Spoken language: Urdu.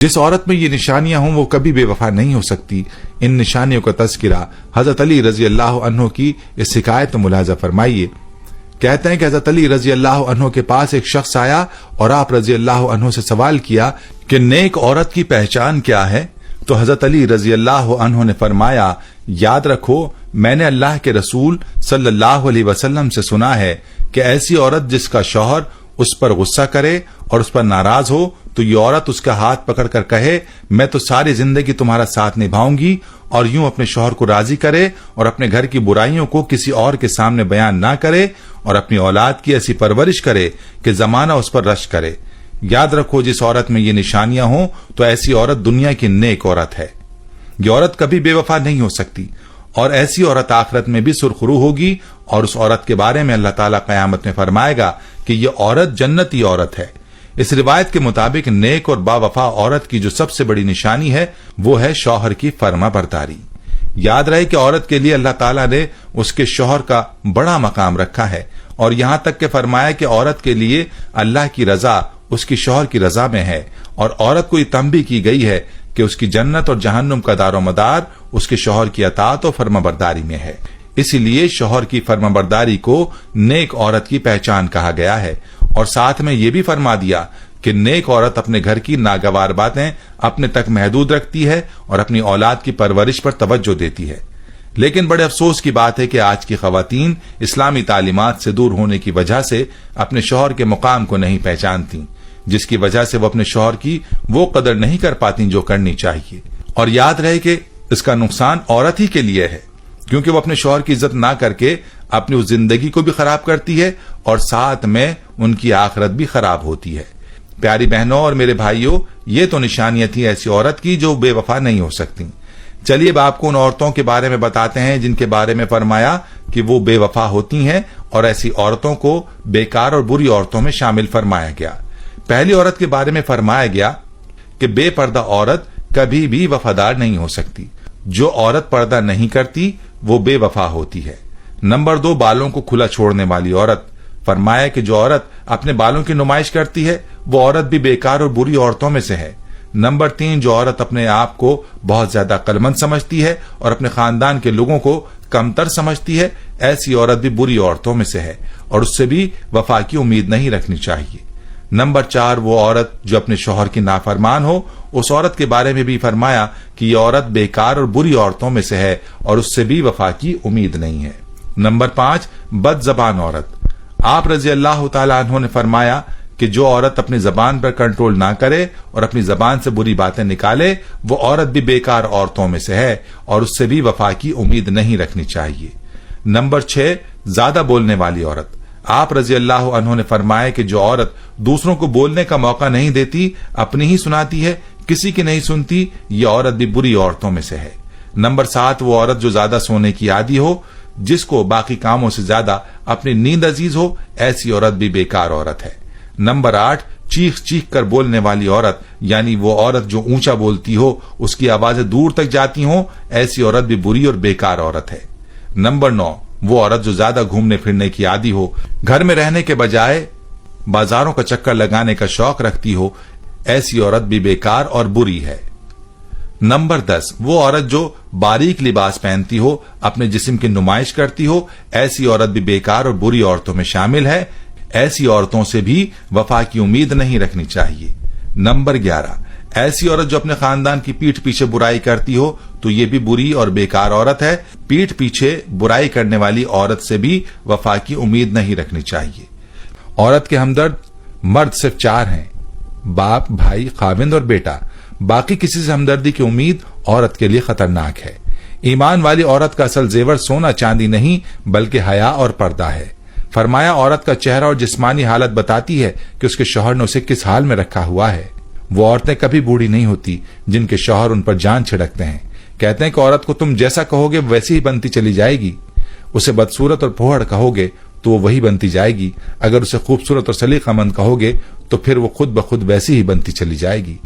جس عورت میں یہ نشانیاں ہوں وہ کبھی بے وفا نہیں ہو سکتی۔ ان نشانیوں کا تذکرہ حضرت علی رضی اللہ عنہ کی اس حکایت میں ملاحظہ فرمائیے۔ کہتے ہیں کہ حضرت علی رضی اللہ عنہ کے پاس ایک شخص آیا اور آپ رضی اللہ عنہ سے سوال کیا کہ نیک عورت کی پہچان کیا ہے؟ تو حضرت علی رضی اللہ عنہ نے فرمایا، یاد رکھو میں نے اللہ کے رسول صلی اللہ علیہ وسلم سے سنا ہے کہ ایسی عورت جس کا شوہر اس پر غصہ کرے اور اس پر ناراض ہو تو یہ عورت اس کا ہاتھ پکڑ کر کہے میں تو ساری زندگی تمہارا ساتھ نبھاؤں گی، اور یوں اپنے شوہر کو راضی کرے اور اپنے گھر کی برائیوں کو کسی اور کے سامنے بیان نہ کرے اور اپنی اولاد کی ایسی پرورش کرے کہ زمانہ اس پر رشک کرے۔ یاد رکھو جس عورت میں یہ نشانیاں ہوں تو ایسی عورت دنیا کی نیک عورت ہے۔ یہ عورت کبھی بے وفا نہیں ہو سکتی، اور ایسی عورت آخرت میں بھی سرخرو ہوگی، اور اس عورت کے بارے میں اللہ تعالیٰ قیامت میں فرمائے گا کہ یہ عورت جنتی عورت ہے۔ اس روایت کے مطابق نیک اور با وفا عورت کی جو سب سے بڑی نشانی ہے وہ ہے شوہر کی فرما برداری۔ یاد رہے کہ عورت کے لیے اللہ تعالیٰ نے اس کے شوہر کا بڑا مقام رکھا ہے، اور یہاں تک کہ فرمایا کہ عورت کے لیے اللہ کی رضا اس کی شوہر کی رضا میں ہے، اور عورت کو یہ تنبیہ کی گئی ہے کہ اس کی جنت اور جہنم کا دار و مدار اس کے شوہر کی اطاعت و فرما برداری میں ہے۔ اسی لیے شوہر کی فرما برداری کو نیک عورت کی پہچان کہا گیا ہے، اور ساتھ میں یہ بھی فرما دیا کہ نیک عورت اپنے گھر کی ناگوار باتیں اپنے تک محدود رکھتی ہے اور اپنی اولاد کی پرورش پر توجہ دیتی ہے۔ لیکن بڑے افسوس کی بات ہے کہ آج کی خواتین اسلامی تعلیمات سے دور ہونے کی وجہ سے اپنے شوہر کے مقام کو نہیں پہچانتی، جس کی وجہ سے وہ اپنے شوہر کی وہ قدر نہیں کر پاتی جو کرنی چاہیے۔ اور یاد رہے کہ اس کا نقصان عورت ہی کے لیے ہے، کیونکہ وہ اپنے شوہر کی عزت نہ کر کے اپنی اس زندگی کو بھی خراب کرتی ہے اور ساتھ میں ان کی آخرت بھی خراب ہوتی ہے۔ پیاری بہنوں اور میرے بھائیوں، یہ تو نشانیاں تھیں ایسی عورت کی جو بے وفا نہیں ہو سکتی۔ چلیے اب آپ کو ان عورتوں کے بارے میں بتاتے ہیں جن کے بارے میں فرمایا کہ وہ بے وفا ہوتی ہیں، اور ایسی عورتوں کو بیکار اور بری عورتوں میں شامل فرمایا گیا۔ پہلی عورت کے بارے میں فرمایا گیا کہ بے پردہ عورت کبھی بھی وفادار نہیں ہو سکتی۔ جو عورت پردہ نہیں کرتی وہ بے وفا ہوتی ہے۔ نمبر 2، بالوں کو کھلا چھوڑنے والی عورت۔ فرمایا کہ جو عورت اپنے بالوں کی نمائش کرتی ہے وہ عورت بھی بیکار اور بری عورتوں میں سے ہے۔ نمبر 3، جو عورت اپنے آپ کو بہت زیادہ عقلمند سمجھتی ہے اور اپنے خاندان کے لوگوں کو کمتر سمجھتی ہے، ایسی عورت بھی بری عورتوں میں سے ہے، اور اس سے بھی وفا کی امید نہیں رکھنی چاہیے۔ نمبر 4، وہ عورت جو اپنے شوہر کی نافرمان ہو، اس عورت کے بارے میں بھی فرمایا کہ یہ عورت بیکار اور بری عورتوں میں سے ہے اور اس سے بھی وفا کی امید نہیں ہے۔ نمبر 5، بد زبان عورت۔ آپ رضی اللہ تعالی عنہ نے فرمایا کہ جو عورت اپنی زبان پر کنٹرول نہ کرے اور اپنی زبان سے بری باتیں نکالے وہ عورت بھی بیکار عورتوں میں سے ہے اور اس سے بھی وفا کی امید نہیں رکھنی چاہیے۔ نمبر 6، زیادہ بولنے والی عورت۔ آپ رضی اللہ عنہ نے فرمایا کہ جو عورت دوسروں کو بولنے کا موقع نہیں دیتی، اپنی ہی سناتی ہے، کسی کی نہیں سنتی، یہ عورت بھی بری عورتوں میں سے ہے۔ نمبر 7، وہ عورت جو زیادہ سونے کی عادی ہو، جس کو باقی کاموں سے زیادہ اپنی نیند عزیز ہو، ایسی عورت بھی بیکار عورت ہے۔ نمبر 8، چیخ چیخ کر بولنے والی عورت، یعنی وہ عورت جو اونچا بولتی ہو، اس کی آوازیں دور تک جاتی ہوں، ایسی عورت بھی بری اور بیکار عورت ہے۔ نمبر 9، وہ عورت جو زیادہ گھومنے پھرنے کی عادی ہو، گھر میں رہنے کے بجائے بازاروں کا چکر لگانے کا شوق رکھتی ہو، ایسی عورت بھی بیکار اور بری ہے۔ نمبر 10، وہ عورت جو باریک لباس پہنتی ہو، اپنے جسم کی نمائش کرتی ہو، ایسی عورت بھی بیکار اور بری عورتوں میں شامل ہے۔ ایسی عورتوں سے بھی وفا کی امید نہیں رکھنی چاہیے۔ نمبر 11، ایسی عورت جو اپنے خاندان کی پیٹھ پیچھے برائی کرتی ہو تو یہ بھی بری اور بیکار عورت ہے۔ پیٹھ پیچھے برائی کرنے والی عورت سے بھی وفا کی امید نہیں رکھنی چاہیے۔ عورت کے ہمدرد مرد صرف 4 ہیں، باپ، بھائی، خاوند اور بیٹا۔ باقی کسی سے ہمدردی کی امید عورت کے لیے خطرناک ہے۔ ایمان والی عورت کا اصل زیور سونا چاندی نہیں بلکہ حیا اور پردہ ہے۔ فرمایا عورت کا چہرہ اور جسمانی حالت بتاتی ہے کہ اس کے شوہر نے اسے کس حال میں رکھا ہوا ہے۔ وہ عورتیں کبھی بوڑھی نہیں ہوتی جن کے شوہر ان پر جان چھڑکتے ہیں۔ کہتے ہیں کہ عورت کو تم جیسا کہو گے ویسی ہی بنتی چلی جائے گی۔ اسے بدصورت اور پھوہڑ کہو گے تو وہ وہی بنتی جائے گی، اگر اسے خوبصورت اور سلیقہ مند کہو گے تو پھر وہ خود بخود ویسی ہی بنتی چلی جائے گی۔